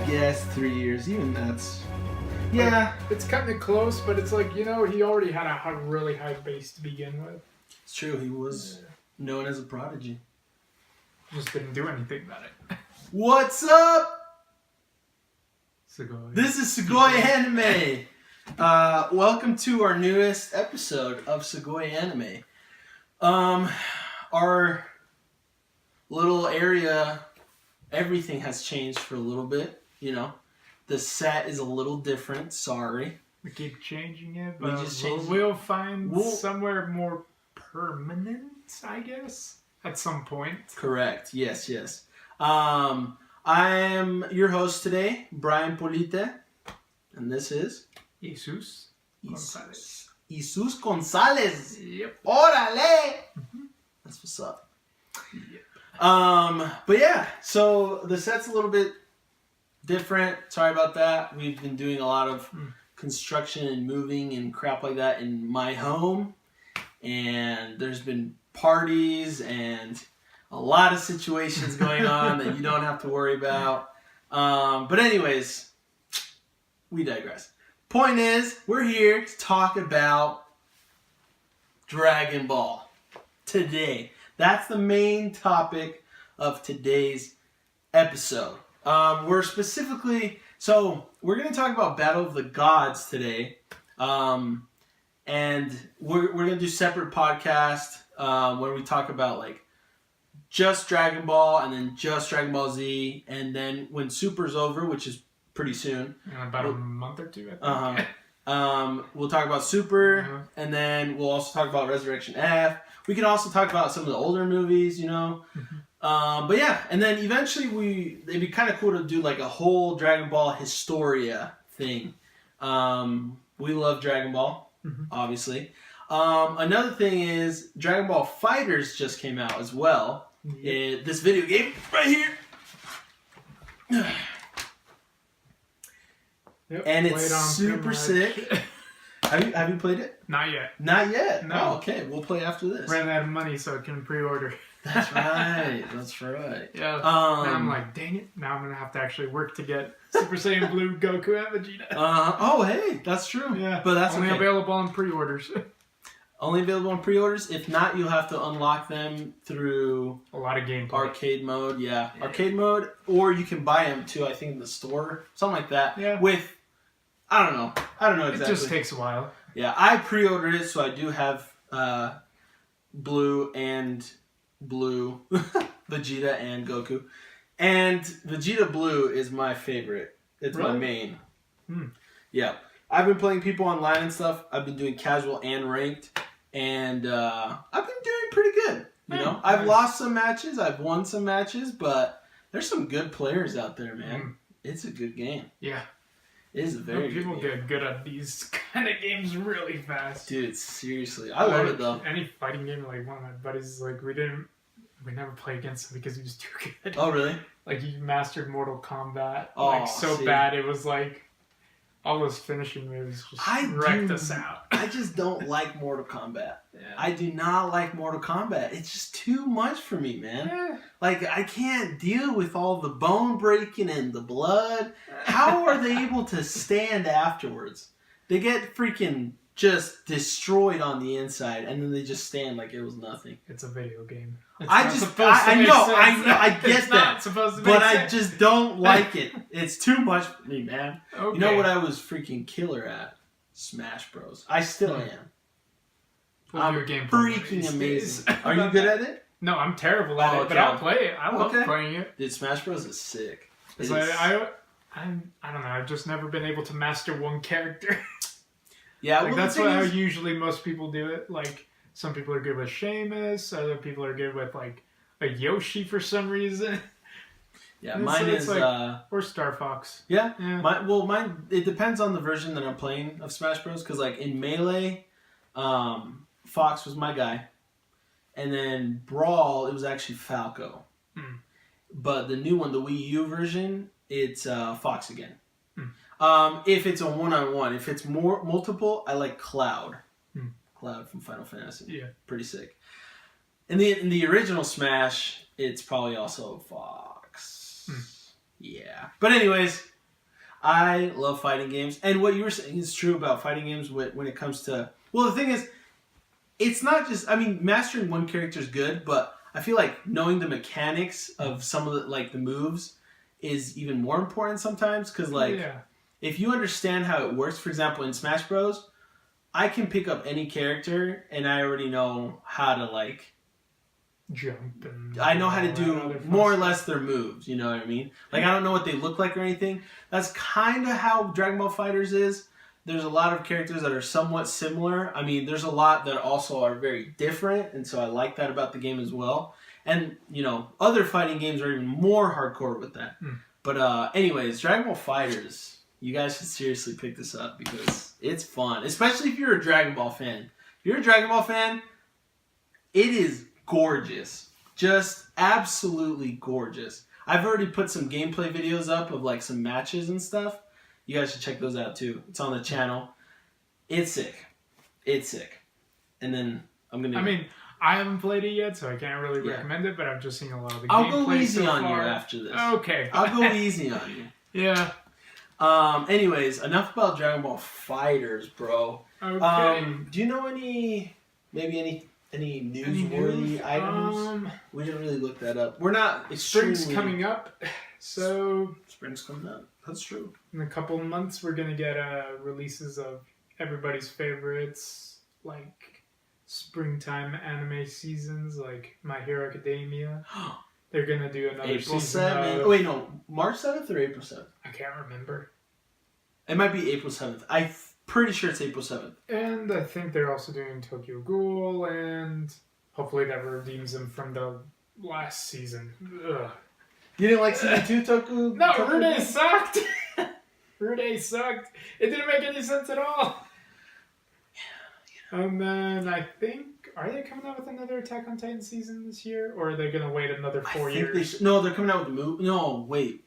guess 3 years. Even that's... Yeah. It's cutting it close, but it's like, he already had a really high base to begin with. It's true. He was known as a prodigy. Just didn't do anything about it. What's up? Sugoi. This is Sugoi Anime. Welcome to our newest episode of Sugoi Anime. Our little area, everything has changed for a little bit, The set is a little different, sorry. We keep changing it, but just we'll find somewhere more permanent, I guess, at some point. Correct, yes. I am your host today, Brian Polite, and this is... Jesus Gonzalez. Jesus Gonzalez! Yep. Órale! That's what's up. Yep. But yeah, so the set's a little bit different. Sorry about that. We've been doing a lot of construction and moving and crap like that in my home. And there's been parties and a lot of situations going on that you don't have to worry about. But anyways, we digress. Point is, we're here to talk about Dragon Ball today. That's the main topic of today's episode. We're going to talk about Battle of the Gods today. And we're going to do separate podcasts where we talk about like just Dragon Ball and then just Dragon Ball Z. And then when Super's over, which is pretty soon. In about a month or two, I think. We'll talk about Super, and then we'll also talk about Resurrection F. We can also talk about some of the older movies, But yeah, and then eventually it'd be kind of cool to do like a whole Dragon Ball Historia thing. We love Dragon Ball, obviously. Another thing is Dragon Ball Fighters just came out as well. This video game right here. Yep, and it's super sick. Have you played it? Not yet. Not yet? No. Oh, okay, we'll play after this. Ran out of money, so I can pre-order. That's right. That's right. Yeah. Now I'm like, dang it. Now I'm going to have to actually work to get Super Saiyan Blue, Goku, and Vegeta. Oh, hey. That's true. Yeah. But that's only available on pre-orders. Only available on pre-orders? If not, you'll have to unlock them through... a lot of gameplay. Arcade mode, yeah. Arcade mode. Or you can buy them, too, I think, in the store. Something like that. Yeah. With... I don't know exactly. It just takes a while. Yeah, I pre-ordered it, so I do have Blue, Vegeta and Goku. And Vegeta Blue is my favorite. It's my main. Yeah. I've been playing people online and stuff. I've been doing casual and ranked. And I've been doing pretty good. I've lost some matches. I've won some matches. But there's some good players out there, man. It's a good game. Yeah. It is a very good game. People get good at these kind of games really fast. Dude, seriously. I love it, though. Any fighting game, like one of my buddies, like we never play against him because he was too good. Oh, really? Like he mastered Mortal Kombat. So bad it was like all those finishing moves just wrecked us out. I just don't like Mortal Kombat. Yeah. I do not like Mortal Kombat. It's just too much for me, man. Yeah. Like, I can't deal with all the bone breaking and the blood. How are they able to stand afterwards? They get freaking just destroyed on the inside, and then they just stand like it was nothing. It's a video game. I know, I get that. But I just don't like it. It's too much for me, man. Okay. You know what I was freaking killer at? Smash Bros. I still am. I'm freaking amazing. Are you good at it? No, I'm terrible at it, but I'll play it. I love playing it. Dude, Smash Bros is sick. I don't know. I've just never been able to master one character. Yeah, like that's how usually most people do it. Like some people are good with Sheamus, other people are good with like a Yoshi for some reason. Yeah, mine is or Star Fox. Yeah. Mine. It depends on the version that I'm playing of Smash Bros. Because like in Melee, Fox was my guy, and then Brawl it was actually Falco. But the new one, the Wii U version, it's Fox again. If it's a one-on-one, if it's multiple, I like Cloud. Cloud from Final Fantasy. Yeah. Pretty sick. In the original Smash, it's probably also Fox. Yeah. But anyways, I love fighting games, and what you were saying is true about fighting games when it comes to. Well, the thing is, it's not just. I mean, mastering one character is good, but I feel like knowing the mechanics of some of the moves is even more important sometimes. Because if you understand how it works, for example, in Smash Bros, I can pick up any character, and I already know how to jump. And I know how to do more or less their moves. You know what I mean? Like, I don't know what they look like or anything. That's kind of how Dragon Ball FighterZ is. There's a lot of characters that are somewhat similar. I mean, there's a lot that also are very different, and so I like that about the game as well. And, other fighting games are even more hardcore with that. But anyways, Dragon Ball FighterZ, you guys should seriously pick this up because it's fun. Especially if you're a Dragon Ball fan. If you're a Dragon Ball fan, it is gorgeous. Just absolutely gorgeous. I've already put some gameplay videos up of some matches and stuff. You guys should check those out too. It's on the channel. It's sick. It's sick. And then I haven't played it yet, so I can't really recommend it, but I've just seen a lot of the gameplay. I'll go easy on you after this. Okay. I'll go easy on you. Yeah. Anyways, enough about Dragon Ball FighterZ, bro. Okay. Do you know any newsworthy items? We didn't really look that up. We're not extremely... Spring's coming up, so... Spring's coming up. That's true. In a couple of months, we're going to get releases of everybody's favorites, like springtime anime seasons, like My Hero Academia. They're going to do another April season 7th. of... Wait, no. March 7th or April 7th? I can't remember. It might be April 7th. I'm pretty sure it's April 7th. And I think they're also doing Tokyo Ghoul, and hopefully that redeems them from the last season. Ugh. You didn't like season 2 Tokyo? No, Rude sucked! Rude sucked. It didn't make any sense at all. And then I think... Are they coming out with another Attack on Titan season this year? Or are they going to wait another 4 years? No, they're coming out with the movie. No, wait.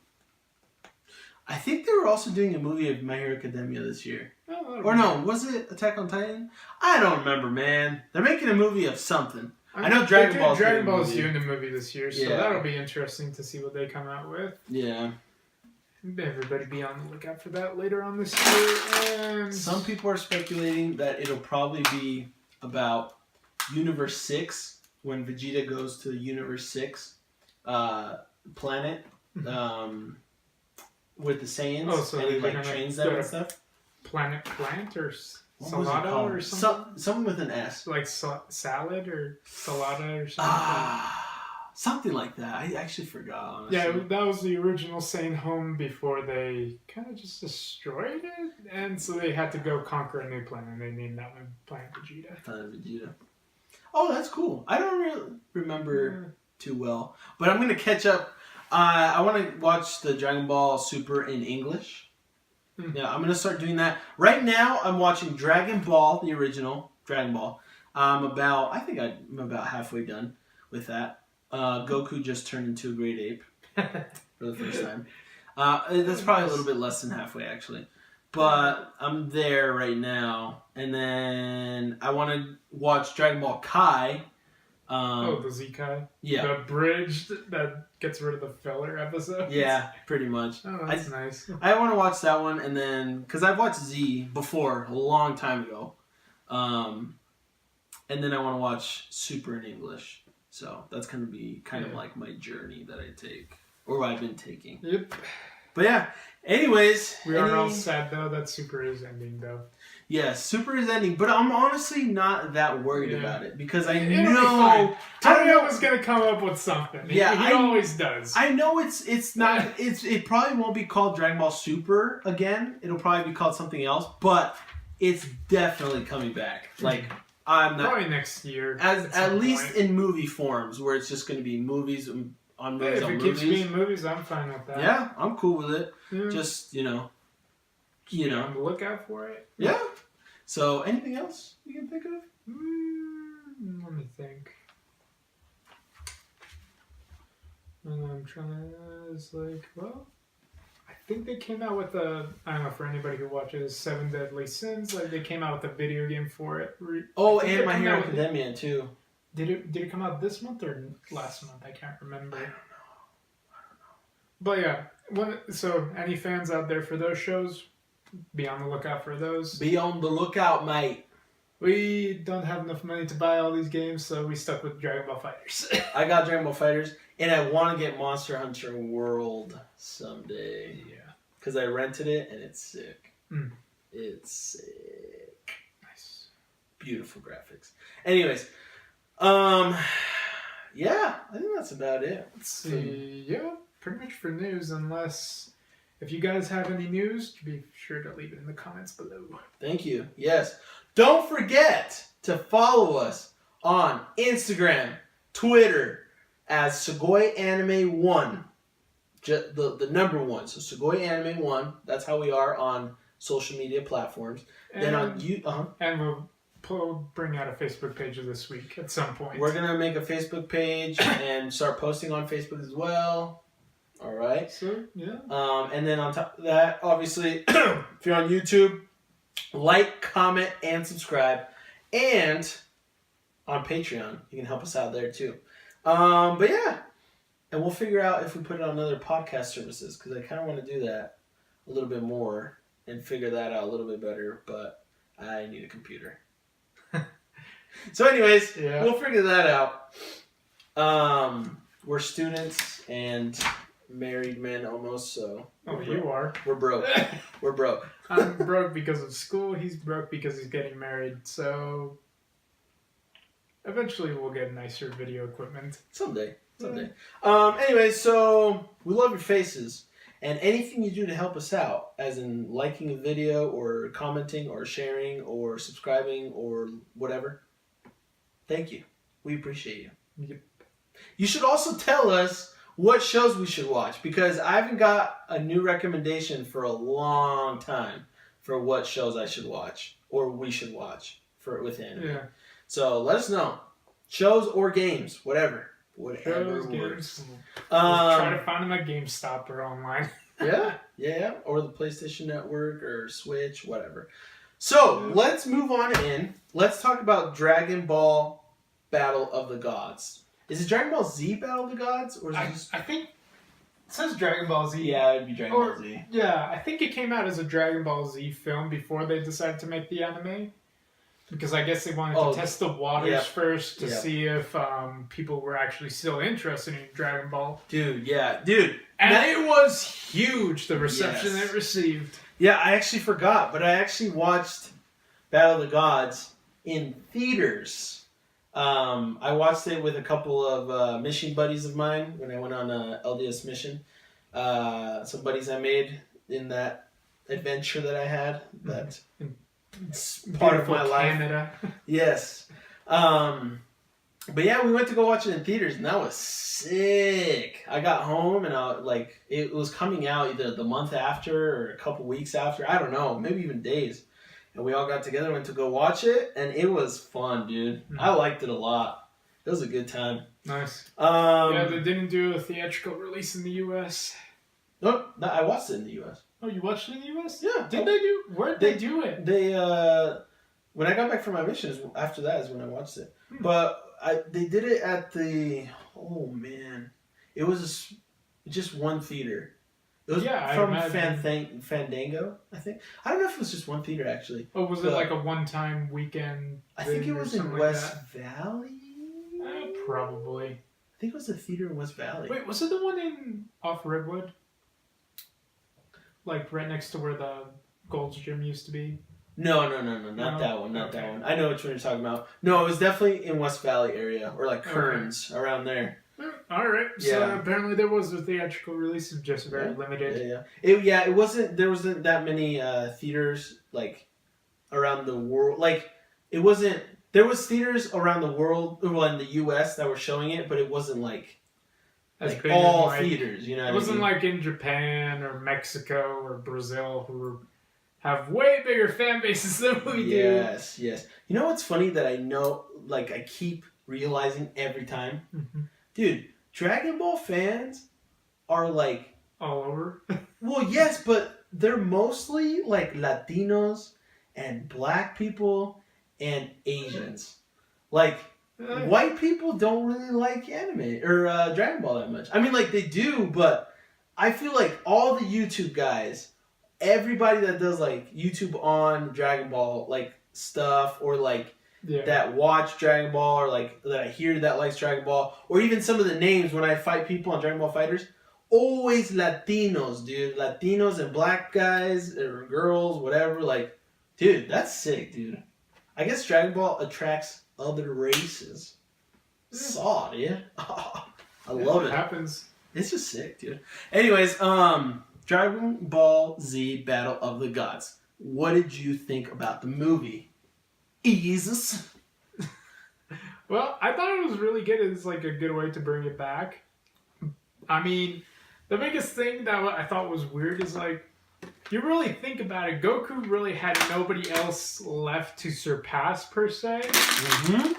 I think they were also doing a movie of My Hero Academia this year. Oh, or no, was it Attack on Titan? I don't remember, man. They're making a movie of something. I know Dragon Ball's doing a movie this year, so that'll be interesting to see what they come out with. Yeah. Everybody be on the lookout for that later on this year. And some people are speculating that it'll probably be about Universe 6, when Vegeta goes to the Universe 6 planet with the Saiyans, so and he trains them and stuff. Planet Plant or Salado or something? Something with an S. Like salad or salada or something? Something like that. I actually forgot, honestly. Yeah, that was the original Saiyan home before they kind of just destroyed it. And so they had to go conquer a new planet, and they named that one Planet Vegeta. Planet Vegeta. Oh, that's cool. I don't really remember too well. But I'm going to catch up. I want to watch the Dragon Ball Super in English. Yeah, I'm going to start doing that. Right now, I'm watching Dragon Ball, the original Dragon Ball. I think I'm about halfway done with that. Goku just turned into a great ape for the first time. That's probably a little bit less than halfway, actually. But I'm there right now. And then I want to watch Dragon Ball Kai. The Z-Kai? Yeah. The bridge that gets rid of the filler episodes? Yeah, pretty much. Oh, that's nice. I want to watch that one, and then... Because I've watched Z before, a long time ago. And then I want to watch Super in English. So that's going to be kind of like my journey that I take. Or I've been taking. Yep. But yeah, anyways. We are all sad, though, that Super is ending, though. Yeah, Super is ending, but I'm honestly not that worried about it because I It'll know Taro was gonna come up with something. Yeah, he always does. I know it's not. It probably won't be called Dragon Ball Super again. It'll probably be called something else, but it's definitely coming back. Like I'm not probably next year. At least in movie forms, where it's just going to be movies on movies. If it keeps being movies, I'm fine with that. Yeah, I'm cool with it. Yeah. Just on the lookout for it. Yeah. So, anything else you can think of? Let me think. And I'm trying. It's like, well, I think they came out with I don't know, for anybody who watches Seven Deadly Sins, like they came out with a video game for it. And My Hero Academia too. Did it come out this month or last month? I can't remember. I don't know. But yeah, so any fans out there for those shows, be on the lookout for those. Be on the lookout, mate. We don't have enough money to buy all these games, so we stuck with Dragon Ball Fighters. I got Dragon Ball Fighters, and I want to get Monster Hunter World someday. Yeah. Because I rented it, and it's sick. Mm. It's sick. Nice. Beautiful graphics. Anyways, yeah, I think that's about it. Let's see. Yeah, pretty much for news, unless if you guys have any news, be sure to leave it in the comments below. Thank you. Yes. Don't forget to follow us on Instagram, Twitter as Sugoi Anime 1. The number 1. So Sugoi Anime 1. That's how we are on social media platforms. And, then on you, and we'll bring out a Facebook page this week at some point. We're gonna make a Facebook page and start posting on Facebook as well. All right. So yeah. And then on top of that, obviously, if you're on YouTube, like, comment, and subscribe. And on Patreon, you can help us out there too. But yeah, and we'll figure out if we put it on other podcast services because I kind of want to do that a little bit more and figure that out a little bit better. But I need a computer. So, anyways, We'll figure that out. We're students and married men almost, so. Oh, you are. We're broke. We're broke. I'm broke because of school. He's broke because he's getting married. So eventually we'll get nicer video equipment. Someday. Anyway, so we love your faces. And anything you do to help us out, as in liking a video or commenting or sharing or subscribing or whatever, thank you. We appreciate you. Yep. You should also tell us what shows we should watch because I haven't got a new recommendation for a long time for what shows I should watch or we should watch with anime. Yeah. So let us know. Shows or games, whatever. Whatever shows, works. games. Try to find them at GameStop or online. yeah. Or the PlayStation Network or Switch, whatever. So let's move on in. Let's talk about Dragon Ball Battle of the Gods. Is it Dragon Ball Z Battle of the Gods? Or is it just... I think it says Dragon Ball Z. Yeah, it'd be Dragon Ball Z. Yeah, I think it came out as a Dragon Ball Z film before they decided to make the anime. Because I guess they wanted to test the waters first to see if people were actually still interested in Dragon Ball. Dude. And it was huge, the reception it received. Yeah, I actually forgot, but I actually watched Battle of the Gods in theaters. I watched it with a couple of mission buddies of mine when I went on a LDS mission. Some buddies I made in that adventure that I had. That it's part of my Canada. life. Yes. But yeah, we went to go watch it in theaters, and that was sick. I got home, and it was coming out either the month after or a couple weeks after. I don't know, maybe even days. And we all got together, went to go watch it, and it was fun, dude. Mm-hmm. I liked it a lot. It was a good time. Nice. Yeah, they didn't do a theatrical release in the U.S. No, I watched it in the U.S. Oh, you watched it in the U.S.? Yeah. Did they do? Where'd they do it? They when I got back from my mission, after that is when I watched it. But they did it at the it was just one theater. It was from Fandango, I think. I don't know if it was just one theater actually. Oh, was it like a one-time weekend? I think it was in West Valley. Probably. I think it was a theater in West Valley. Wait, was it the one off Redwood? Like right next to where the Gold's Gym used to be? No, not that one, that one. I know which one you're talking about. No, it was definitely in West Valley area, or like Kearns, around there. Alright, so apparently there was a theatrical release, of just very limited. It wasn't, there wasn't that many theaters, like, around the world. Like, it wasn't, there was theaters around the world, well, in the U.S. that were showing it, but it wasn't like all theaters, you know what I mean? It wasn't like in Japan or Mexico or Brazil who have way bigger fan bases than we do. Yes. You know what's funny that I know, like, I keep realizing every time? Mm-hmm. Dude, Dragon Ball fans are like... all over? Well, yes, but they're mostly like Latinos and black people and Asians. Like... white people don't really like anime or Dragon Ball that much. I mean, like, they do, but I feel like all the YouTube guys, everybody that does like YouTube on Dragon Ball like stuff, or like that watch Dragon Ball, or like that I hear that likes Dragon Ball, or even some of the names when I fight people on Dragon Ball Fighters, always Latinos, dude. Latinos and black guys or girls, whatever. Like, dude, that's sick, dude. I guess Dragon Ball attracts other races. Saw, dude. I love it. It happens. It's just sick, dude. Anyways, Dragon Ball Z Battle of the Gods. What did you think about the movie? Jesus. Well, I thought it was really good. It's like a good way to bring it back. I mean, the biggest thing that I thought was weird is like, you really think about it, Goku really had nobody else left to surpass per se,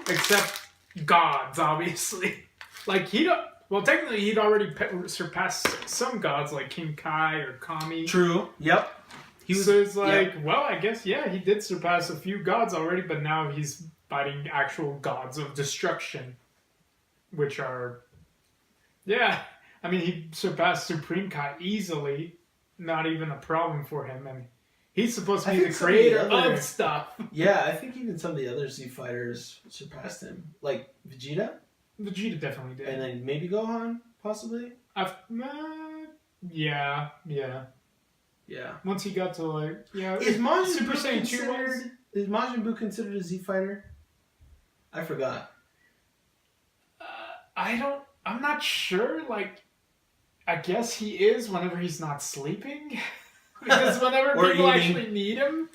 except gods, obviously. Like technically he'd already surpassed some gods like King Kai or Kami. True. Yep. So it's like, well, I guess he did surpass a few gods already, but now he's fighting actual gods of destruction, which are, I mean, he surpassed Supreme Kai easily. Not even a problem for him, and he's supposed to be the creator of stuff. Yeah, I think even some of the other Z fighters surpassed him, like Vegeta. Vegeta definitely did, and then maybe Gohan, possibly. Yeah. Once he got to like, is Majin Super Saiyan 2 is Majin Buu considered a Z fighter? I forgot. I'm not sure. Like, I guess he is whenever he's not sleeping. Because whenever people actually need him,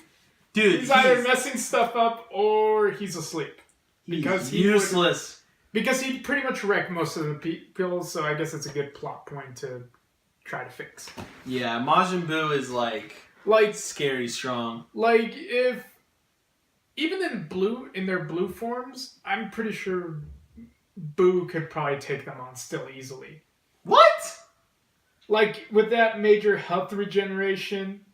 dude, he's either messing stuff up or he's asleep. Because he's useless. Because he pretty much wrecked most of the people, so I guess it's a good plot point to try to fix. Yeah, Majin Buu is like scary strong. Like, if even in their blue forms, I'm pretty sure Buu could probably take them on still easily. What? Like, with that major health regeneration.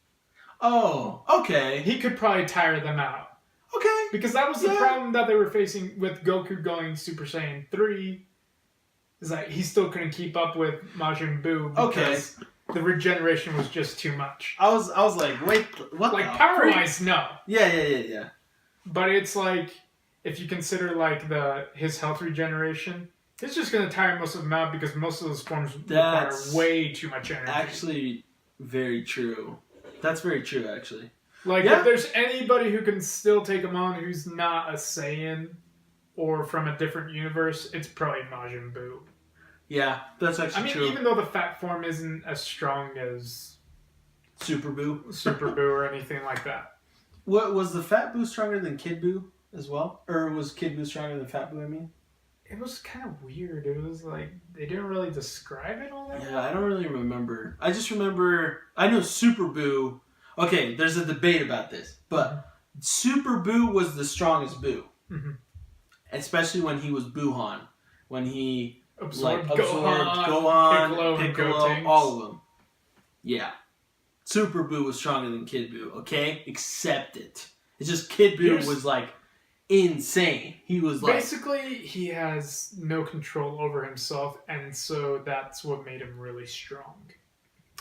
Oh, okay. He could probably tire them out. Okay. Because that was the problem that they were facing with Goku going Super Saiyan 3. Is that he still couldn't keep up with Majin Buu because the regeneration was just too much. I was like, wait, what? Like, power-wise, no. Yeah. But it's like, if you consider like his health regeneration, it's just going to tire most of them out because most of those forms require way too much energy. Actually, very true. That's very true, actually. Like, if there's anybody who can still take him on who's not a Saiyan or from a different universe, it's probably Majin Buu. Yeah, that's actually true. I mean, even though the fat form isn't as strong as Super Buu or anything like that. What was the Fat Buu stronger than Kid Buu as well? Or was Kid Buu stronger than Fat Buu, I mean? It was kind of weird. It was like, they didn't really describe it all that well. I don't really remember. I just remember, I know Super Buu. Okay, there's a debate about this, but Super Buu was the strongest Buu. Mm-hmm. Especially when he was Buuhan. When he absorbed Gohan, Piccolo, all of them. Yeah. Super Buu was stronger than Kid Buu, okay? Accept it. It's just Kid Buu was like insane. He was like... Basically, he has no control over himself, and so that's what made him really strong.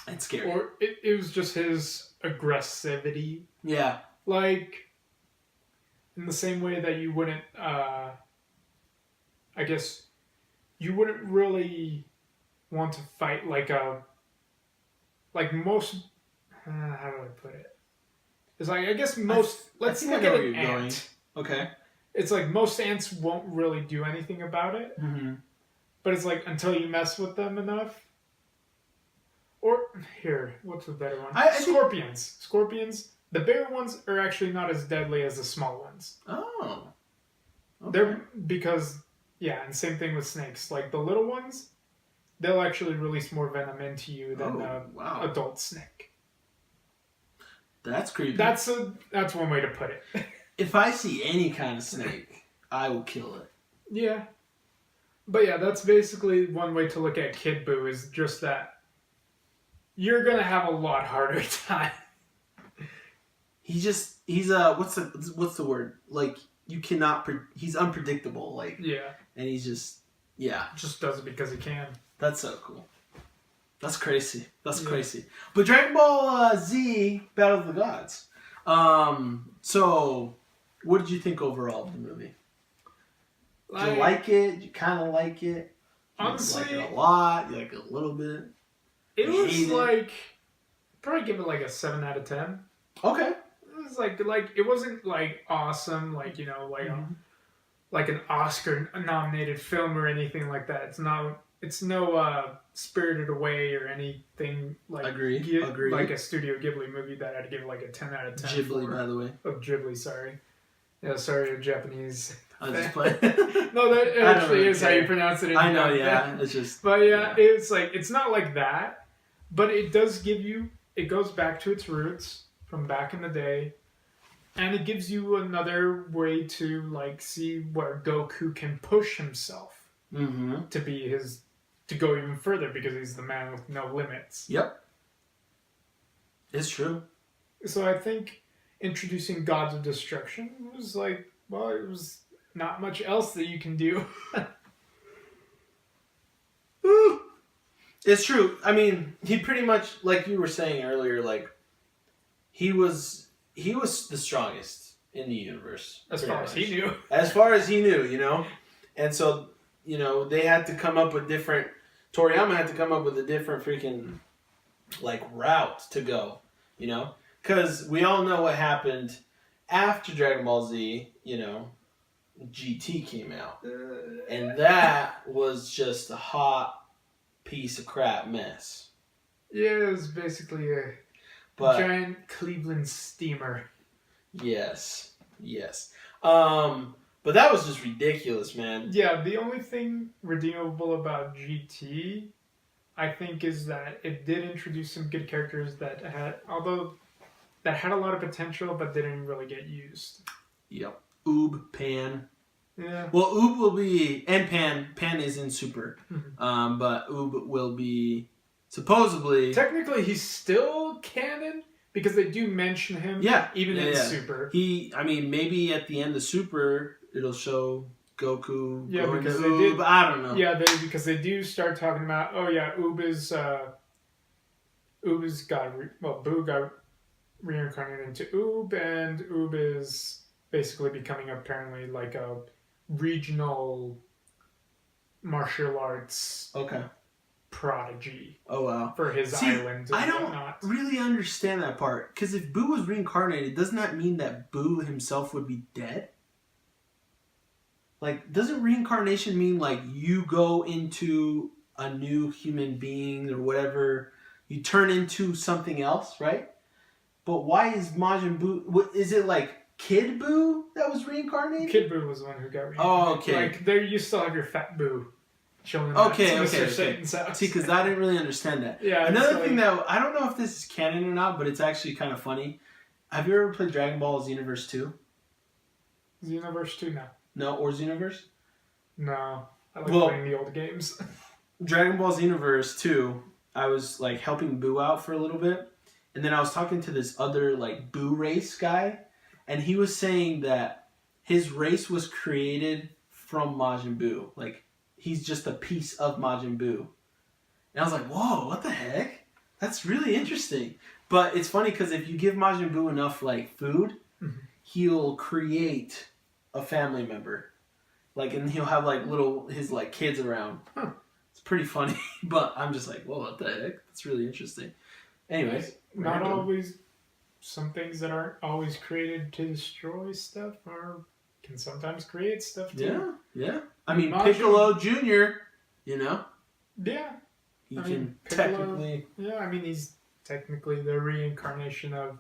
And scary. Or it was just his aggressivity. Yeah. Like, in the same way that you wouldn't, I guess, you wouldn't really want to fight like most, how do I put it? It's like, I guess most, let's look at an ant. Okay. It's like most ants won't really do anything about it. Mm-hmm. But it's like, until you mess with them enough. Or, here, what's the better one? Scorpions. Scorpions, the bigger ones are actually not as deadly as the small ones. Oh. Okay. And same thing with snakes. Like, the little ones, they'll actually release more venom into you than adult snake. That's creepy. That's one way to put it. If I see any kind of snake, I will kill it. Yeah. But yeah, that's basically one way to look at Kid Buu, is just that you're gonna have a lot harder time. He's what's the word? Like, you cannot. He's unpredictable. Like, and he's just does it because he can. That's so cool. That's crazy. That's Yeah. crazy. But Dragon Ball Z Battle of the Gods. So, what did you think overall of the movie? Did you like it? Did you kind of like it? Honestly, you like it a lot? You like it a little bit? It You was hate it? like probably give it like a 7 out of 10. Okay. It was like it wasn't like awesome, like like an Oscar nominated film or anything like that. It's no Spirited Away or anything like Agree. like a Studio Ghibli movie that I'd give like a 10 out of 10. Ghibli, by the way. Oh, Ghibli, sorry. Yeah, sorry, Japanese. I was just playing. No, that actually really is how care. you pronounce it. In I know, Japan. yeah. It's just. But yeah, it's not like that, but it does give you. It goes back to its roots from back in the day, and it gives you another way to like see where Goku can push himself Mm-hmm. to go even further because he's the man with no limits. Yep. It's true. So I think introducing Gods of Destruction was like, well, it was not much else that you can do. It's true. I mean, he pretty much, like you were saying earlier, like he was the strongest in the universe. As far as he knew. As far as he knew, you know? And so, you know, they had to come up with different... Toriyama had to come up with a different freaking, like, route to go, you know? Because we all know what happened after Dragon Ball Z, you know, GT came out. And that was just a hot piece of crap mess. Yeah, it was basically a giant Cleveland steamer. Yes. But that was just ridiculous, man. Yeah, the only thing redeemable about GT, I think, is that it did introduce some good characters that had a lot of potential, but didn't really get used. Yep. Oob, Pan. Yeah. Well, Oob will be, and Pan. Pan is in Super. Mm-hmm. But Oob will be, supposedly... Technically, he's still canon, because they do mention him, even in Super. Maybe at the end of Super, it'll show Goku going to because Oob. I don't know. Yeah, because they do start talking about, Oob Boo got reincarnated into Oob, and Oob is basically becoming apparently like a regional martial arts prodigy. Oh, wow. For his island and I don't whatnot. really understand that part. Because if Boo was reincarnated, doesn't that mean that Boo himself would be dead? Like, doesn't reincarnation mean, like, you go into a new human being or whatever, you turn into something else, right? But why is Majin Buu... Is it, like, Kid Buu that was reincarnated? Kid Buu was the one who got reincarnated. Oh, okay. Like, there you still have your Fat Buu chilling Okay. Mr. Satan's house. See, because I didn't really understand that. Yeah. Another thing that... I don't know if this is canon or not, but it's actually kind of funny. Have you ever played Dragon Ball Xenoverse 2? Xenoverse 2, no. No, or Xenoverse? No. I like playing the old games. Dragon Ball Xenoverse 2, I was, like, helping Boo out for a little bit. And then I was talking to this other, like, Boo race guy. And he was saying that his race was created from Majin Buu. Like, he's just a piece of Majin Buu. And I was like, whoa, what the heck? That's really interesting. But it's funny because if you give Majin Buu enough, like, food, he'll create a family member. Like, and he'll have, like, his, like, kids around. It's pretty funny. But I'm just like, whoa, what the heck? That's really interesting. Anyways. Not always. Some things that aren't always created to destroy stuff can sometimes create stuff too. Yeah. I mean, Piccolo Jr., you know? Yeah. He can technically... Yeah, I mean, he's technically the reincarnation of...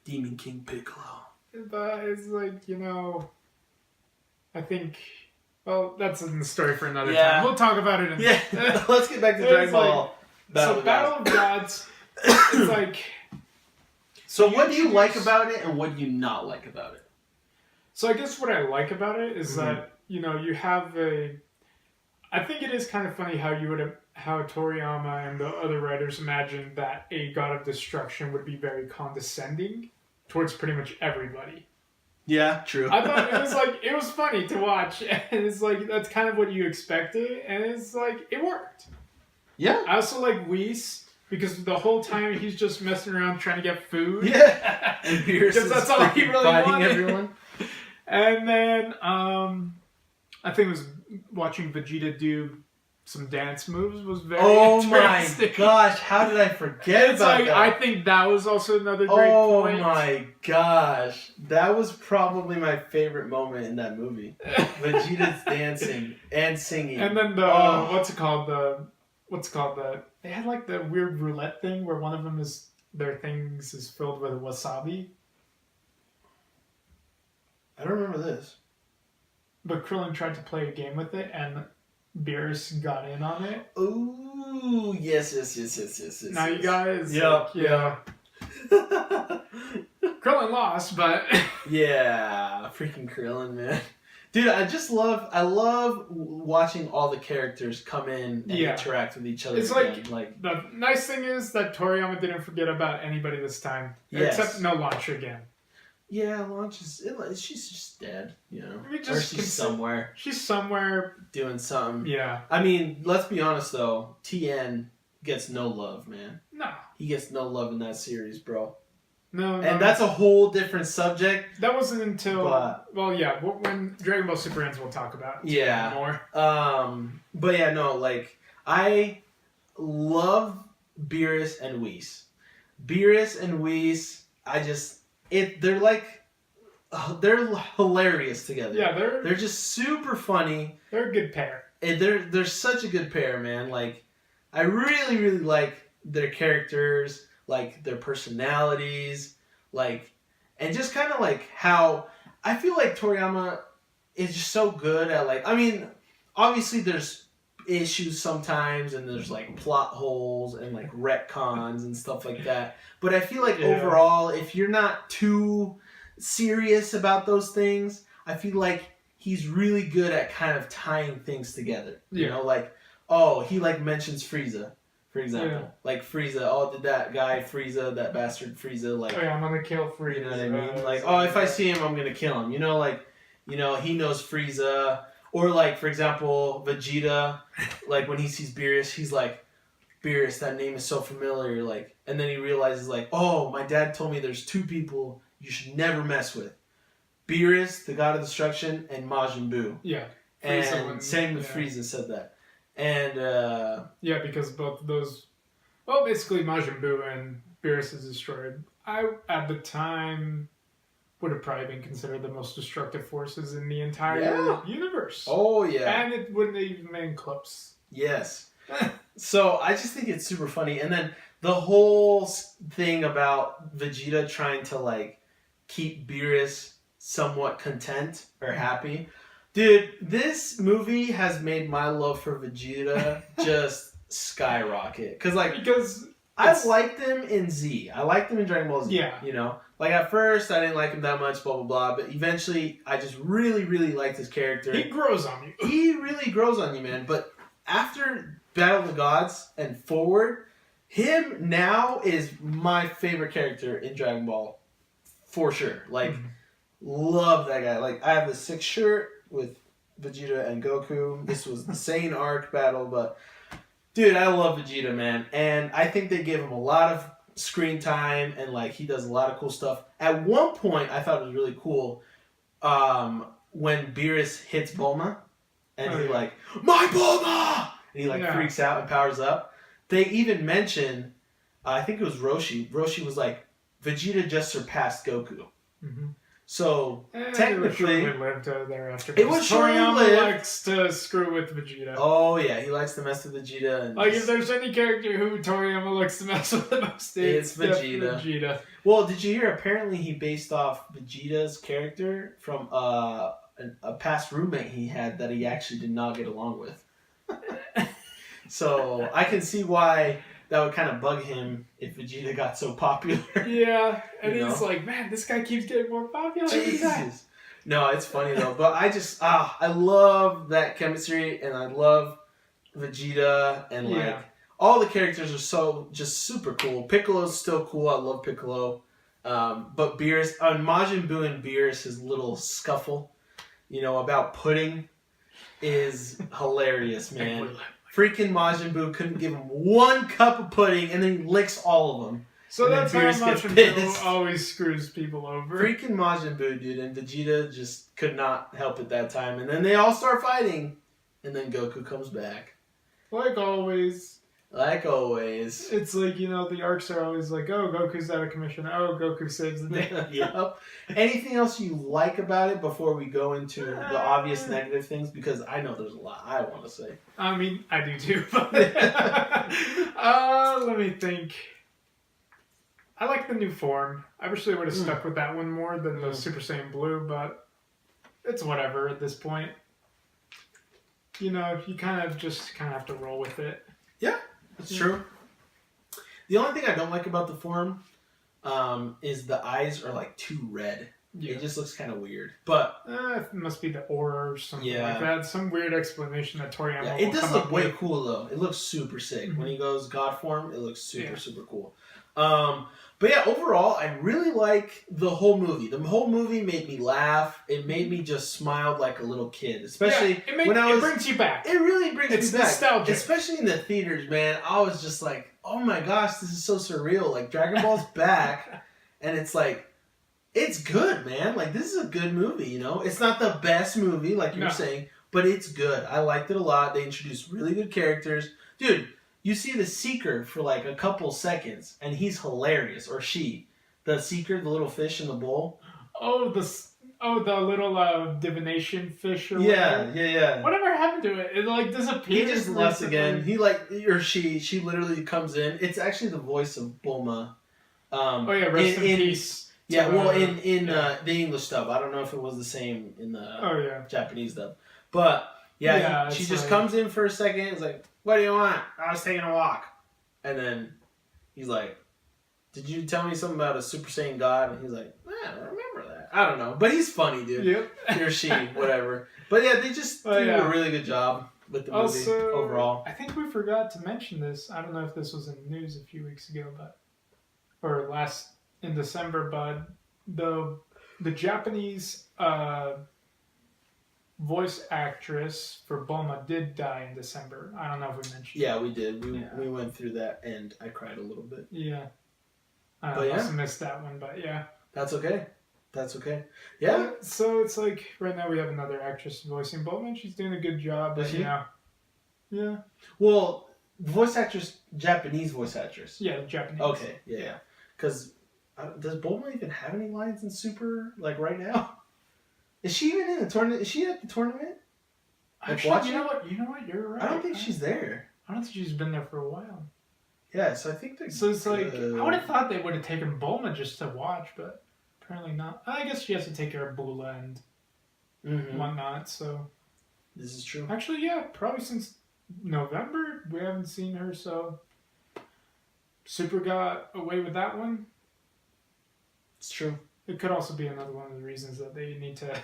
Demon King Piccolo. But it's like, you know... I think... Well, that's in the story for another time. We'll talk about it in... Yeah, let's get back to Dragon Ball. Battle of Gods, it's like... So what do you like about it, and what do you not like about it? So I guess what I like about it is that, you know, you have a... I think it is kind of funny how Toriyama and the other writers imagined that a god of destruction would be very condescending towards pretty much everybody. Yeah, true. I thought it was funny to watch, and it's like, that's kind of what you expected, and it's like, it worked. Yeah. I also like Whis because the whole time he's just messing around trying to get food. Yeah. And Beerus Because that's all he really fighting wanted. everyone. And then I think it was watching Vegeta do some dance moves was very interesting. My gosh, how did I forget It's about like, that? I think that was also another great point. Oh my gosh. That was probably my favorite moment in that movie. Vegeta's dancing and singing. And then what's it called? They had like the weird roulette thing where one of them their things is filled with wasabi. I don't remember this. But Krillin tried to play a game with it, and Beerus got in on it. Ooh, yes. Now you guys, Yep, yeah. Krillin lost, but yeah, freaking Krillin, man. Dude, I love watching all the characters come in and interact with each other. It's again. the nice thing is that Toriyama didn't forget about anybody this time. Yes. Except no Launch again. Yeah, Launch she's just dead, you know. Or she's somewhere. She's somewhere doing something. Yeah. I mean, let's be honest though, TN gets no love, man. No. He gets no love in that series, bro. No. And that's a whole different subject. That wasn't until when Dragon Ball Super ends, we'll talk about more. But yeah, no, like I love Beerus and Whis. Beerus and Whis, they're hilarious together. Yeah, they're just super funny. They're a good pair. And they're such a good pair, man. Like I really, really like their characters, like their personalities, like, and just kind of like how I feel like Toriyama is just so good at like, I mean, obviously there's issues sometimes and there's like plot holes and like retcons and stuff like that. But I feel like overall, if you're not too serious about those things, I feel like he's really good at kind of tying things together. You know, like, oh, he like mentions Frieza, for example. Like Frieza, oh, did that guy Frieza, that bastard Frieza, like, oh yeah, I'm gonna kill Frieza. You know what I mean? Like, oh, if I see him, I'm gonna kill him. You know, like, you know, he knows Frieza. Or like, for example, Vegeta, like when he sees Beerus, he's like, Beerus, that name is so familiar. Like, and then he realizes like, oh, my dad told me there's two people you should never mess with. Beerus, the god of destruction, and Majin Buu. Yeah. And same with Frieza said that. And yeah, because both of those, well, basically Majin Buu and Beerus is destroyed. I at the time would have probably been considered the most destructive forces in the entire universe. Oh yeah, and it wouldn't have even been close. Yes. So I just think it's super funny, and then the whole thing about Vegeta trying to like keep Beerus somewhat content or happy. Dude, this movie has made my love for Vegeta just skyrocket. Because I liked him in Z. I liked him in Dragon Ball Z. Yeah. You know? Like, at first, I didn't like him that much, blah, blah, blah. But eventually, I just really, really liked his character. He grows on you. He really grows on you, man. But after Battle of the Gods and forward, him now is my favorite character in Dragon Ball. For sure. Like, love that guy. Like, I have the 6th shirt with Vegeta and Goku. This was the Saiyan arc battle, but dude, I love Vegeta, man. And I think they gave him a lot of screen time and like he does a lot of cool stuff. At one point, I thought it was really cool when Beerus hits Bulma and he like, my Bulma! And he like freaks out and powers up. They even mentioned, I think it was Roshi. Roshi was like, Vegeta just surpassed Goku. Mm-hmm. So technically, it lived thereafter. It was Toriyama likes to screw with Vegeta. Oh yeah, he likes to mess with Vegeta. And like if there's any character who Toriyama likes to mess with the most, it's Vegeta. Well, did you hear? Apparently, he based off Vegeta's character from a past roommate he had that he actually did not get along with. So I can see why that would kind of bug him if Vegeta got so popular. Yeah, and he's like, man, this guy keeps getting more popular. Jesus. No, it's funny though. But I just, I love that chemistry, and I love Vegeta, and like all the characters are so just super cool. Piccolo's still cool. I love Piccolo. But Beerus, on Majin Buu and Beerus, his little scuffle, you know, about pudding, is hilarious, man. Freaking Majin Buu couldn't give him one cup of pudding, and then he licks all of them. So And that's then how Beerus gets Majin pissed. Buu always screws people over. Freaking Majin Buu, dude, and Vegeta just could not help it that time. And then they all start fighting, and then Goku comes back. Like always. Like always. It's like, you know, the arcs are always like, oh, Goku's out of commission. Oh, Goku saves the day. Yep. Anything else you like about it before we go into the obvious negative things? Because I know there's a lot I want to say. I mean, I do too. But let me think. I like the new form. I wish they would have stuck with that one more than the Super Saiyan Blue, but it's whatever at this point. You know, you kind of have to roll with it. Yeah, that's true. The only thing I don't like about the form is the eyes are like too red. Yeah. It just looks kind of weird. But it must be the aura or something like that. Some weird explanation that Toriyama will it does come look up way with. Cool though. It looks super sick. Mm-hmm. When he goes God form, it looks super cool. But yeah, overall, I really like the whole movie. The whole movie made me laugh. It made me just smile like a little kid. Especially it brings you back. It really brings me back. It's nostalgic. Especially in the theaters, man. I was just like, oh my gosh, this is so surreal. Like, Dragon Ball's back. And it's like, it's good, man. Like, this is a good movie, you know? It's not the best movie, like you were saying, but it's good. I liked it a lot. They introduced really good characters. Dude, you see the Seeker for like a couple seconds, and he's hilarious. Or she. The Seeker, the little fish in the bowl. Oh, the little divination fish or whatever. Yeah. Whatever happened to it? It like disappeared. He just left again. He she literally comes in. It's actually the voice of Bulma. Rest in peace. Yeah, well, in the English dub. I don't know if it was the same in the Japanese dub. But, she just comes in for a second. It's like, what do you want? I was taking a walk. And then he's like, did you tell me something about a Super Saiyan God? And he's like, I don't remember that. I don't know. But he's funny, dude. Yep. Or she, whatever. But yeah, they just do a really good job with the movie overall. I think we forgot to mention this. I don't know if this was in the news a few weeks ago, or in December, but the Japanese voice actress for Bulma did die in December. I don't know if we mentioned. Yeah, we did. We went through that, and I cried a little bit. Yeah. I must have missed that one, but yeah. That's okay. Yeah. So it's like right now we have another actress voicing Bulma, and she's doing a good job. But yeah. Well, Japanese voice actress. Yeah, Japanese. Okay. Yeah. Because does Bulma even have any lines in Super like right now? Is she even in the tournament? Is she at the tournament? Actually, you know what? You're right. I don't think she's there. I don't think she's been there for a while. Yeah, so I think so it's like I would have thought they would have taken Bulma just to watch, but apparently not. I guess she has to take care of Bula and whatnot. So this is true. Actually, yeah, probably since November we haven't seen her. So Super got away with that one. It's true. It could also be another one of the reasons that they need to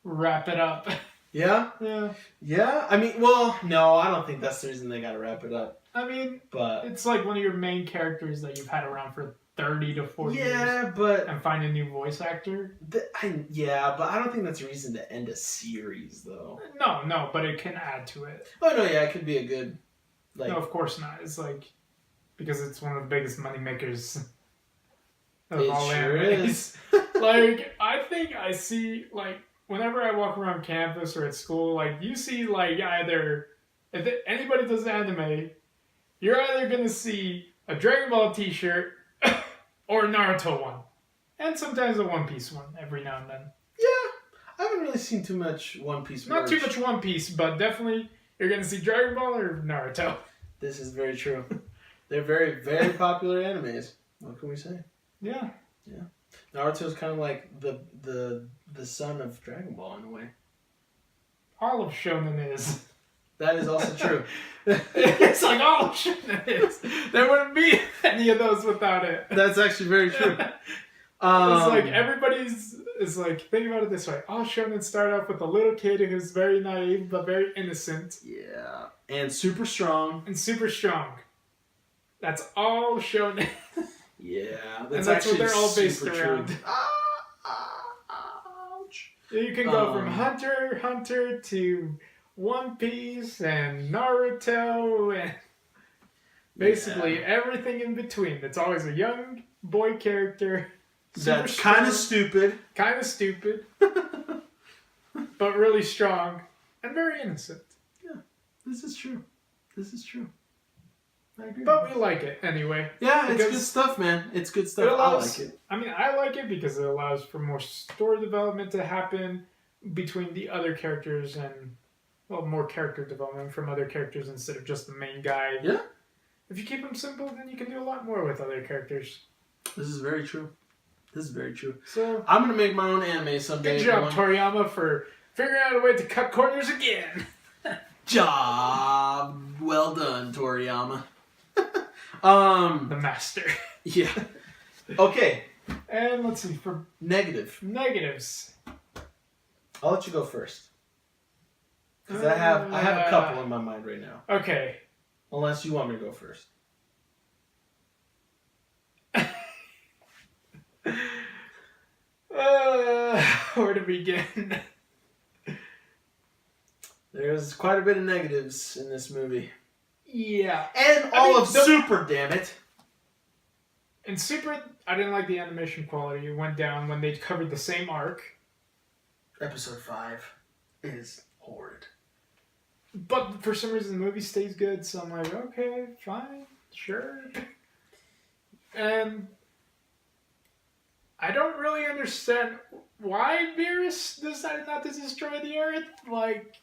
wrap it up. Yeah? Yeah? I mean, well, no, I don't think that's the reason they gotta wrap it up. I mean, but it's like one of your main characters that you've had around for 30 to 40 years. Yeah, but... And find a new voice actor. But I don't think that's a reason to end a series, though. No, but it can add to it. Oh, no, yeah, it could be a good... No, of course not. It's like... Because it's one of the biggest money makers... It sure is. Like, I think I see, like, whenever I walk around campus or at school, like, you see, like, either, if anybody does anime, you're either going to see a Dragon Ball t-shirt or a Naruto one. And sometimes a One Piece one every now and then. Yeah, I haven't really seen too much One Piece merch. Not too much One Piece, but definitely you're going to see Dragon Ball or Naruto. This is very true. They're very, very popular animes. What can we say? Yeah. Naruto's kind of like the son of Dragon Ball in a way. All of Shonen is. That is also true. It's like all of Shonen is. There wouldn't be any of those without it. That's actually very true. It's like it's like, think about it this way. All Shonen start off with a little kid who's very naive but very innocent. Yeah. And super strong. That's all Shonen. Yeah, that's what they're all based around. Ouch. You can go from Hunter to One Piece and Naruto and basically everything in between. It's always a young boy character. That's kind of stupid. Kind of stupid. But really strong. And very innocent. Yeah. This is true. This is true. I agree. But we like it anyway. Yeah, it's good stuff, man. It's good stuff. I like it. I mean, I like it because it allows for more story development to happen between the other characters and, well, more character development from other characters instead of just the main guy. Yeah. If you keep them simple, then you can do a lot more with other characters. This is very true. This is very true. So I'm gonna make my own anime someday. Good job, Toriyama, for figuring out a way to cut corners again. Job well done, Toriyama. The master. Yeah. Okay. And let's see, for negatives. I'll let you go first. Because I have a couple in my mind right now. Okay. Unless you want me to go first. Where to begin? There's quite a bit of negatives in this movie. Yeah. And Super, damn it. In Super, I didn't like the animation quality. It went down when they covered the same arc. Episode 5 is horrid. But for some reason, the movie stays good, so I'm like, okay, fine, sure. And I don't really understand why Beerus decided not to destroy the Earth. Like,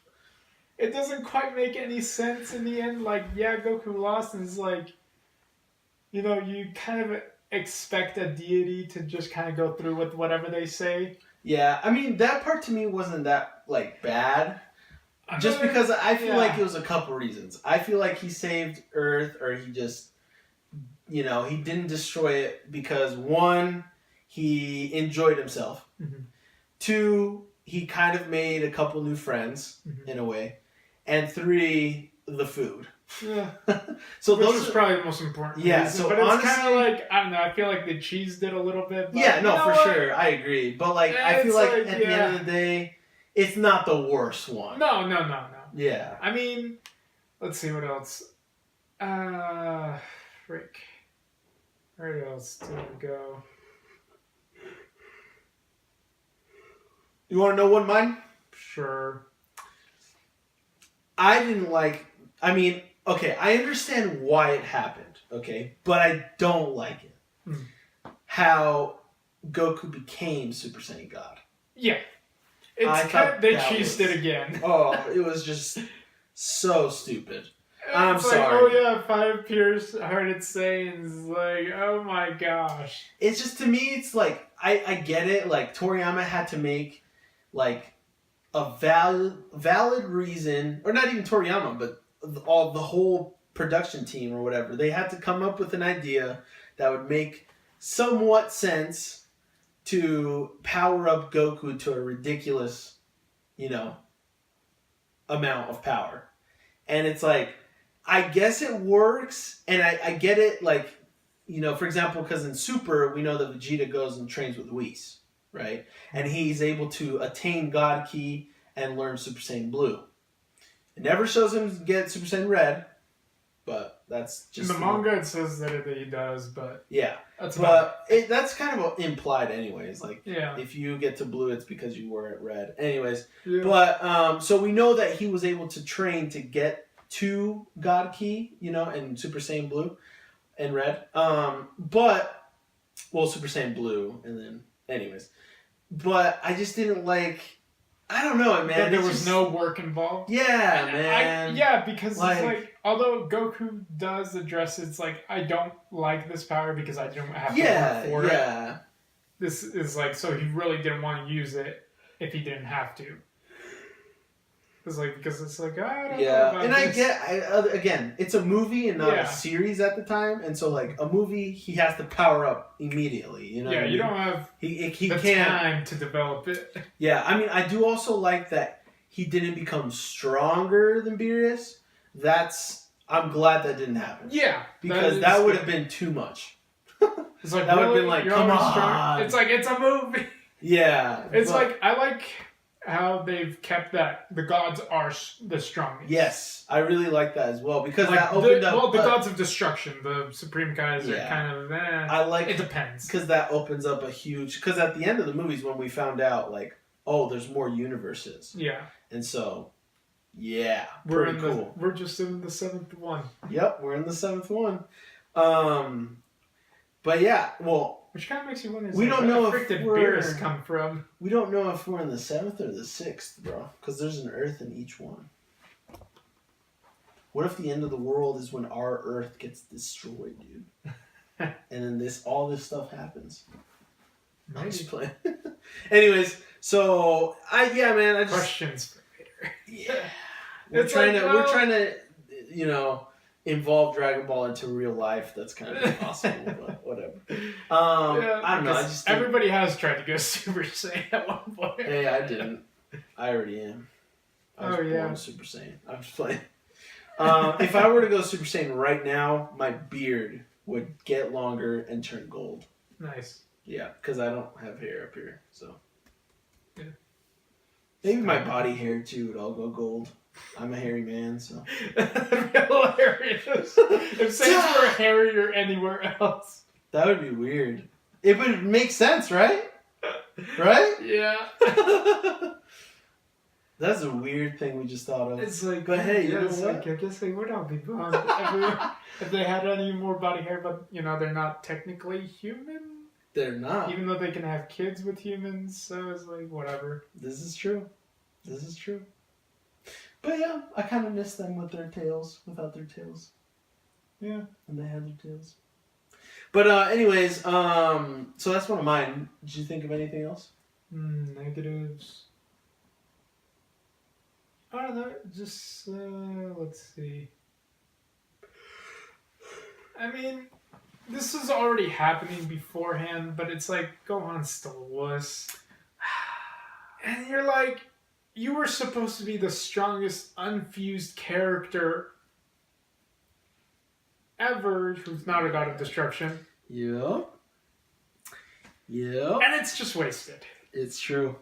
it doesn't quite make any sense in the end. Like, yeah, Goku lost, and it's like, you know, you kind of expect a deity to just kind of go through with whatever they say. Yeah, I mean, that part to me wasn't that, like, bad. Just because I feel like it was a couple reasons. I feel like he saved Earth, or he just, you know, he didn't destroy it because, one, he enjoyed himself. Mm-hmm. 2, he kind of made a couple new friends, in a way. And 3, the food. Yeah. So Which those is probably the most important. Yeah, reason. so but it's honestly, kind of like, I don't know, I feel like the cheese did a little bit. But yeah, no, for what? sure, I agree. But like, I feel like at the end of the day, it's not the worst one. No. Yeah. I mean, let's see what else. Frick. Where else did we go? You want to know what mine? Sure. I didn't like. I mean, okay, I understand why it happened. Okay, but I don't like it. How Goku became Super Saiyan God. Yeah. It's kind of, they cheesed it again. Oh, it was just so stupid. I'm like, sorry. Oh yeah, 5 Pierce heard it say, and it's like, oh my gosh. It's just, to me, it's like, I get it. Like, Toriyama had to make, like, a valid reason, or not even Toriyama, but the whole production team or whatever. They had to come up with an idea that would make somewhat sense to power up Goku to a ridiculous, you know, amount of power. And it's like, I guess it works, and I get it, like, you know, for example, because in Super, we know that Vegeta goes and trains with Whis, right? And he's able to attain God Ki and learn Super Saiyan Blue. It never shows him get Super Saiyan Red, but that's just... In the manga, it says that he does, but... Yeah. That's kind of implied anyways. Like, yeah. If you get to Blue, it's because you were at Red. Anyways. Yeah. But, so we know that he was able to train to get to God Ki, you know, and Super Saiyan Blue and Red. But, well, Super Saiyan Blue, and then, anyways. But I just didn't like... I don't know, man. That there was no work involved. Yeah, man. Because it's like, although Goku does address it's like, I don't like this power because I don't have to work for it. This is like, so he really didn't want to use it if he didn't have to. It's like, because it's like, I don't know about and this. Again, it's a movie and not a series at the time, and so like a movie, he has to power up immediately. You know? Yeah, you don't have he the can't, time to develop it. Yeah, I mean, I do also like that he didn't become stronger than Beerus. I'm glad that didn't happen. Yeah, because that would have been too much. It's like, that would have been like, come on. It's like, it's a movie. Yeah, It's like, I like how they've kept that the gods are the strongest. Yes, I really like that as well because Like that opened up. Well, the gods of destruction, the supreme guys are Yeah. kind of. I like it depends because that opens up a huge. Because at the end of the movies, when we found out, like, oh, there's more universes. Yeah. And so, yeah, We're pretty cool. We're just in the 7th one. Yep, we're in the 7th one. But yeah, well. Which kind of makes you wonder. We don't know where did Beerus come from? We don't know if we're in the 7th or the 6th, bro. Because there's an Earth in each one. What if the end of the world is when our Earth gets destroyed, dude? And then all this stuff happens. I'm just playing. Anyways, so I just questions for later. Yeah, we're trying to, you know, involve Dragon Ball into real life. That's kind of impossible, but whatever. I don't know. I just everybody has tried to go Super Saiyan at one point. Hey, I didn't. I already am. I was born Super Saiyan. I'm just playing. If I were to go Super Saiyan right now, my beard would get longer and turn gold. Nice. Yeah, because I don't have hair up here, so. Yeah. Maybe my body hair too would all go gold. I'm a hairy man, so. Hilarious. If Saints were hairier anywhere else. That would be weird. It would make sense, right? Right? Yeah. That's a weird thing we just thought of. It's like, but hey, you know what? Like, I guess they would all be blonde if they had any more body hair, but you know they're not technically human. They're not, even though they can have kids with humans. So it's like whatever. This is true. But yeah, I kind of miss them with their tails, without their tails. Yeah, and they had their tails. But anyways, so that's one of mine. Did you think of anything else? Negatives. I don't know. Just let's see. I mean, this was already happening beforehand, but it's like Gohan's still a wuss, and you're like, you were supposed to be the strongest unfused character ever, who's not a god of destruction. Yep. And it's just wasted. It's true.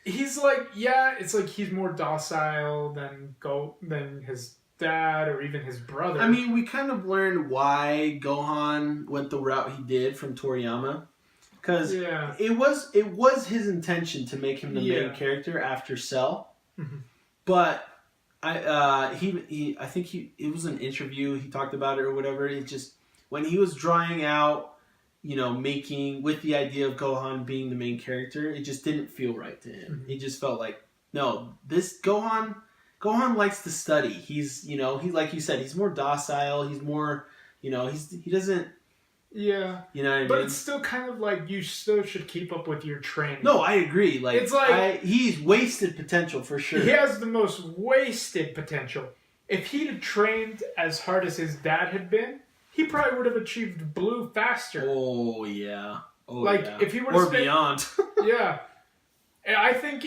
He's like, yeah, it's like he's more docile than his dad or even his brother. I mean, we kind of learned why Gohan went the route he did from Toriyama. Because it was his intention to make him the main character after Cell. Mm-hmm. But I think it was an interview, he talked about it or whatever. It just, when he was drawing out, you know, making with the idea of Gohan being the main character, it just didn't feel right to him. Mm-hmm. He just felt like, no, this Gohan likes to study. He's, you know, he, like you said, he's more docile. He's more, you know, he doesn't. Yeah. You know what I mean? But it's still kind of like you still should keep up with your training. No, I agree. Like, it's like he's wasted potential for sure. He has the most wasted potential. If he'd have trained as hard as his dad had been, he probably would have achieved blue faster. Oh yeah. If he would have beyond. Yeah. I think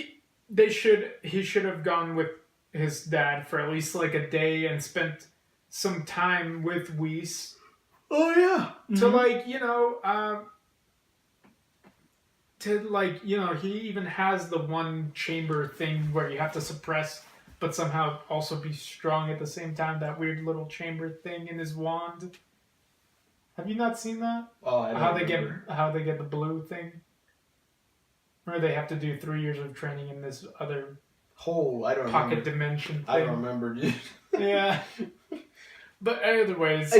he should have gone with his dad for at least like a day and spent some time with Whis. Oh yeah. To like, you know, he even has the one chamber thing where you have to suppress but somehow also be strong at the same time, that weird little chamber thing in his wand. Have you not seen that? Oh, I don't remember. How they get the blue thing? Or they have to do 3 years of training in this other pocket dimension thing. I don't remember, dude. Yeah. But either way, it's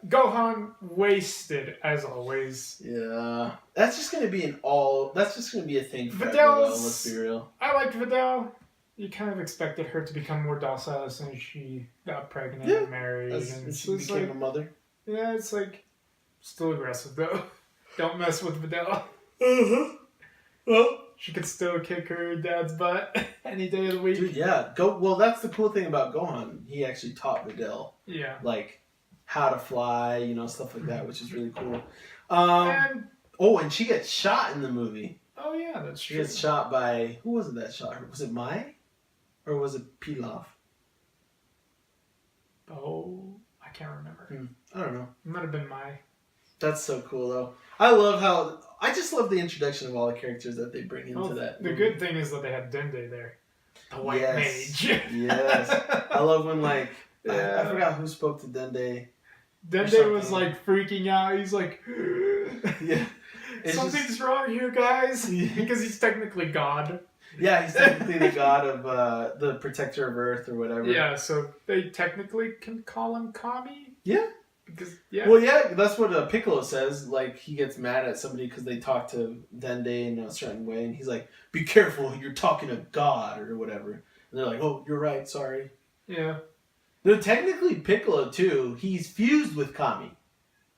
Gohan wasted as always. Yeah. That's just gonna be a thing for Vidal's, let's be real. I liked Vidal. You kind of expected her to become more docile as soon as she got pregnant and married. And she became a mother. Yeah, it's like, still aggressive though. Don't mess with Vidal. Uh-huh. Well, she could still kick her dad's butt any day of the week. Dude, yeah. Well, that's the cool thing about Gohan. He actually taught Vidal. Yeah. Like, how to fly, you know, stuff like that, which is really cool. And she gets shot in the movie. Oh, yeah, that's true. She gets shot by... Who was it that shot her? Was it Mai? Or was it Pilaf? Oh, I can't remember. I don't know. It might have been Mai. That's so cool, though. I love how I just love the introduction of all the characters that they bring into that. The good thing is that they had Dende there. The white mage. Yes. I love when, like, Yeah. I forgot who spoke to Dende. Dende was, like, freaking out. He's like, Yeah. something's wrong here, guys. Because he's technically God. Yeah, he's technically the god of the protector of Earth or whatever. Yeah, so they technically can call him Kami. Yeah. Because, Well, yeah, that's what Piccolo says. Like, he gets mad at somebody because they talk to Dende in a certain way, and he's like, "Be careful, you're talking to God," or whatever. And they're like, "Oh, you're right, sorry." Yeah. No, technically Piccolo too. He's fused with Kami.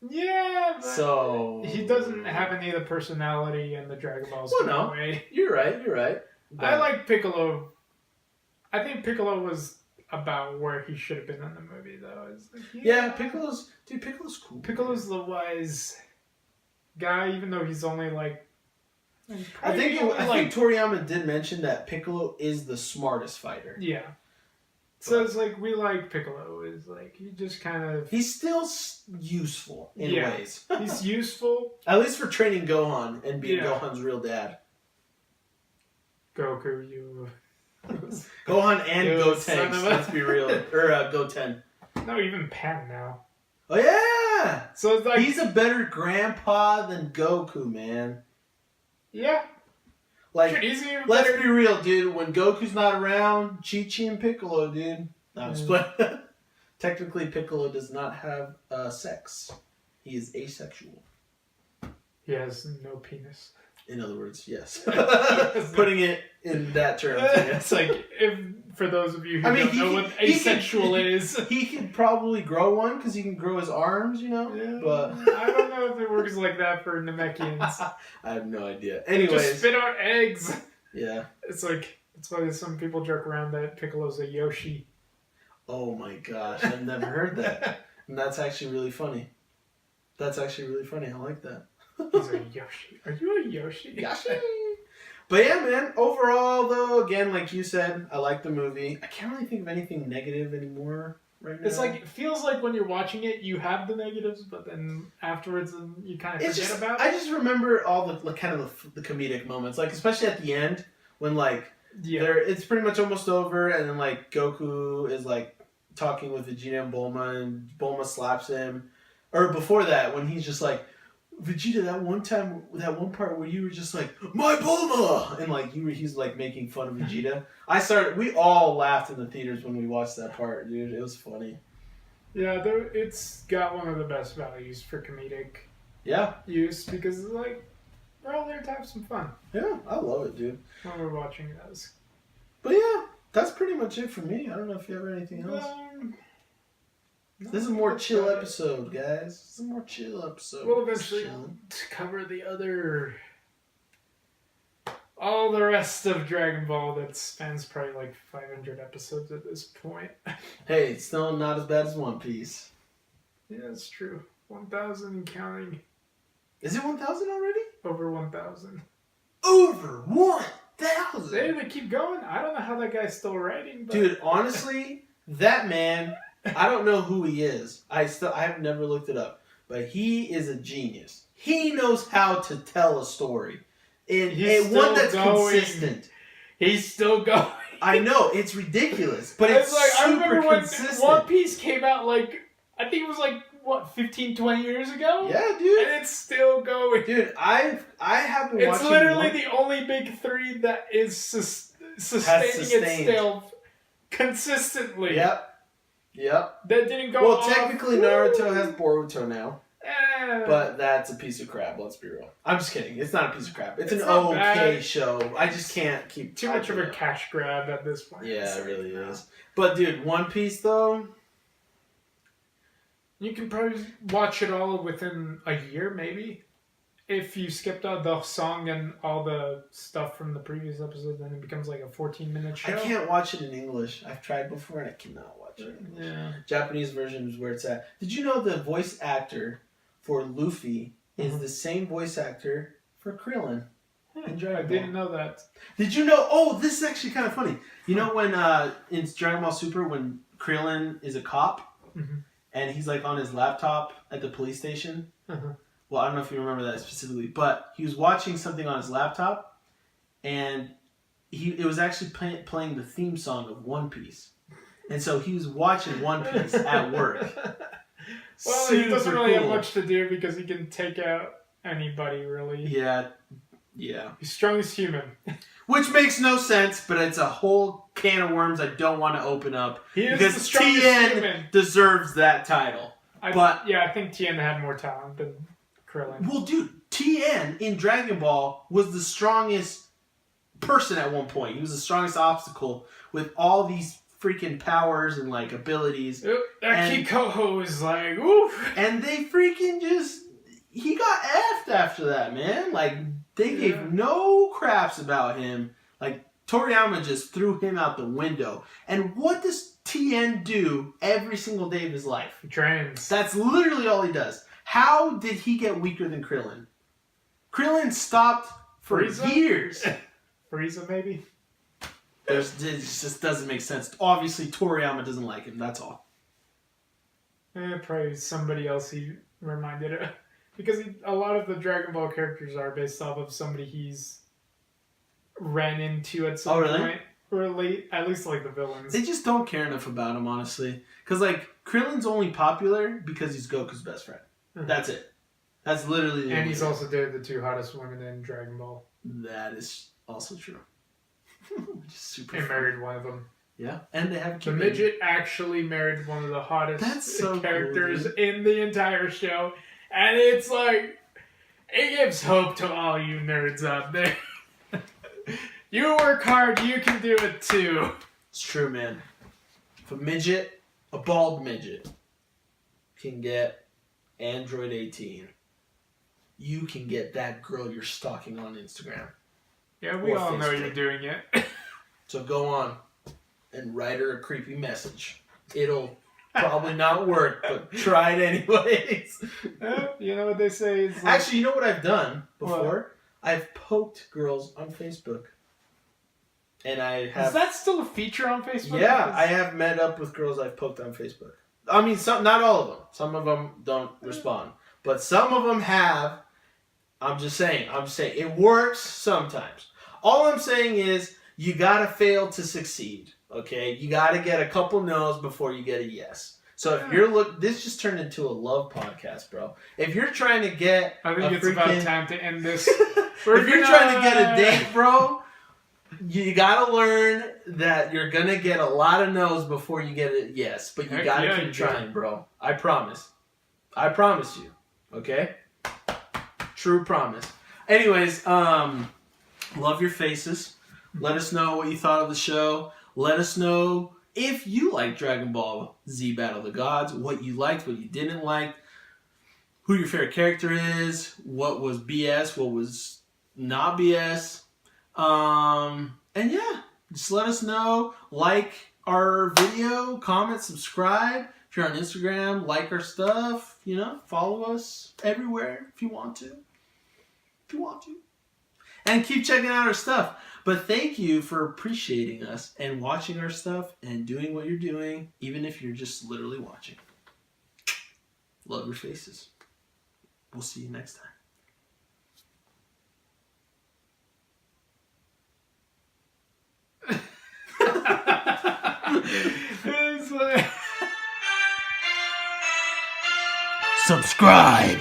Yeah, but So he doesn't have any of the personality in the Dragon Balls. Well, no. Way. You're right. But I like Piccolo. I think Piccolo was about where he should have been in the movie, though. It's like, yeah, Piccolo's cool. Piccolo's the wise guy, even though he's only like. I think Toriyama did mention that Piccolo is the smartest fighter. Yeah. So it's like we like Piccolo. Is like he just kind of. He's still useful in ways. He's useful. At least for training Gohan and being Gohan's real dad. Goku, you. Gohan and Gotenks, let's be real. Or Goten. No, even Pan now. Oh, yeah! So it's like... He's a better grandpa than Goku, man. Yeah. Like, let's be real, dude. When Goku's not around, Chi-Chi and Piccolo, dude. No, I'm just playing. Technically, Piccolo does not have sex. He is asexual. He has no penis. In other words, yes. Putting it in that term. It's like, for those of you who don't know what asexual is. He can probably grow one because he can grow his arms, you know? Yeah, but I don't know if it works like that for Namekians. I have no idea. Anyways. Just spit out eggs. Yeah. It's like, that's why some people joke around that Piccolo's a Yoshi. Oh my gosh, I've never heard that. And that's actually really funny. I like that. He's a Yoshi. Are you a Yoshi? Yoshi. But yeah, man. Overall, though, again, like you said, I like the movie. I can't really think of anything negative anymore right now. It's like, it feels like when you're watching it, you have the negatives, but then afterwards, you kind of forget about it. I just remember all the kind of the comedic moments, like especially at the end when like it's pretty much almost over, and then like Goku is like talking with Vegeta and Bulma slaps him, or before that when he's just like. Vegeta, that one part where you were just like, my Bulma! And like, he's like making fun of Vegeta. We all laughed in the theaters when we watched that part, dude. It was funny. Yeah, it's got one of the best values for comedic use because it's like, we're all there to have some fun. Yeah, I love it, dude. When we're watching those. But yeah, that's pretty much it for me. I don't know if you have anything else. This is a more chill episode, guys. This is a more chill episode. We'll eventually cover all the rest of Dragon Ball that spans probably like 500 episodes at this point. Hey, it's still not as bad as One Piece. Yeah, that's true. 1,000 and counting. Is it 1,000 already? Over 1,000. Over 1,000? They keep going. I don't know how that guy's still writing. But... Dude, honestly, that man... I don't know who he is. I have never looked it up. But he is a genius. He knows how to tell a story. And one that's consistent. He's still going. I know, it's ridiculous. But it's like, super I remember when consistent. One Piece came out like, I think it was like, what, 15, 20 years ago? Yeah, dude. And it's still going. Dude, I have been watching... It's literally the only big three that is sustaining itself consistently. Yep. That didn't go Well, technically Naruto has Boruto now. But that's a piece of crap, let's be real. I'm just kidding. It's not a piece of crap. It's an okay show. I just can't keep... Too much of a cash grab at this point. Yeah, it really is. But, dude, One Piece, though... You can probably watch it all within a year, maybe. If you skipped out the song and all the stuff from the previous episode, then it becomes like a 14-minute show. I can't watch it in English. I've tried before and I cannot watch it in English. Yeah. Japanese version is where it's at. Did you know the voice actor for Luffy is the same voice actor for Krillin in Dragon Ball? I didn't know that. Did you know? Oh, this is actually kind of funny. You know when in Dragon Ball Super when Krillin is a cop and he's like on his laptop at the police station? well, I don't know if you remember that specifically, but he was watching something on his laptop, and it was actually playing the theme song of One Piece. And so he was watching One Piece at work. Well, he doesn't really have much to do because he can take out anybody, really. Yeah. He's strongest human. Which makes no sense, but it's a whole can of worms I don't want to open up. He is because the strongest Tien human. deserves that title. I think Tien had more talent than Krillin. Well, dude, Tien in Dragon Ball was the strongest person at one point. He was the strongest obstacle with all these freaking powers and like abilities. That Kikoho is like, oof. And they freaking he got effed after that, man. Like, they gave no craps about him. Like, Toriyama just threw him out the window. And what does Tien do every single day of his life? He trains. That's literally all he does. How did he get weaker than Krillin? Krillin stopped for years. Frieza, maybe? It just doesn't make sense. Obviously, Toriyama doesn't like him. That's all. Probably somebody else he reminded of. Because a lot of the Dragon Ball characters are based off of somebody he's ran into at some point. Or at least like the villains. They just don't care enough about him, honestly. Because, like, Krillin's only popular because he's Goku's best friend. Mm-hmm. That's it. That's literally And he's also dated the two hottest women in Dragon Ball. That is also true. Super he married one of them. Yeah, and they have a kid. The midget actually married one of the hottest characters in the entire show. And it's like, it gives hope to all you nerds out there. You work hard, you can do it too. It's true, man. If a bald midget, can get Android 18, you can get that girl you're stalking on Instagram. Yeah, we all know you're doing it. So go on and write her a creepy message. It'll probably not work, but try it anyways. You know what they say? It's like, actually, you know what I've done before? What? I've poked girls on Facebook. And I have... Is that still a feature on Facebook? Yeah, I have met up with girls I've poked on Facebook. I mean, not all of them. Some of them don't respond. But some of them have. I'm just saying. It works sometimes. All I'm saying is you gotta fail to succeed. Okay? You gotta get a couple no's before you get a yes. So if you're this just turned into a love podcast, bro. If you're trying to get I think it's about time to end this. If you're trying to get a date, bro, you gotta learn that you're gonna get a lot of no's before you get a yes. But you gotta keep trying, bro. I promise. I promise you. Okay? True promise. Anyways, love your faces. Let us know what you thought of the show. Let us know if you like Dragon Ball Z Battle of the Gods, what you liked, what you didn't like, who your favorite character is, what was BS, what was not BS. And yeah, just let us know. Like our video, comment, subscribe. If you're on Instagram, like our stuff. You know, follow us everywhere if you want to. And keep checking out our stuff. But thank you for appreciating us and watching our stuff and doing what you're doing, even if you're just literally watching. Love your faces. We'll see you next time. Subscribe.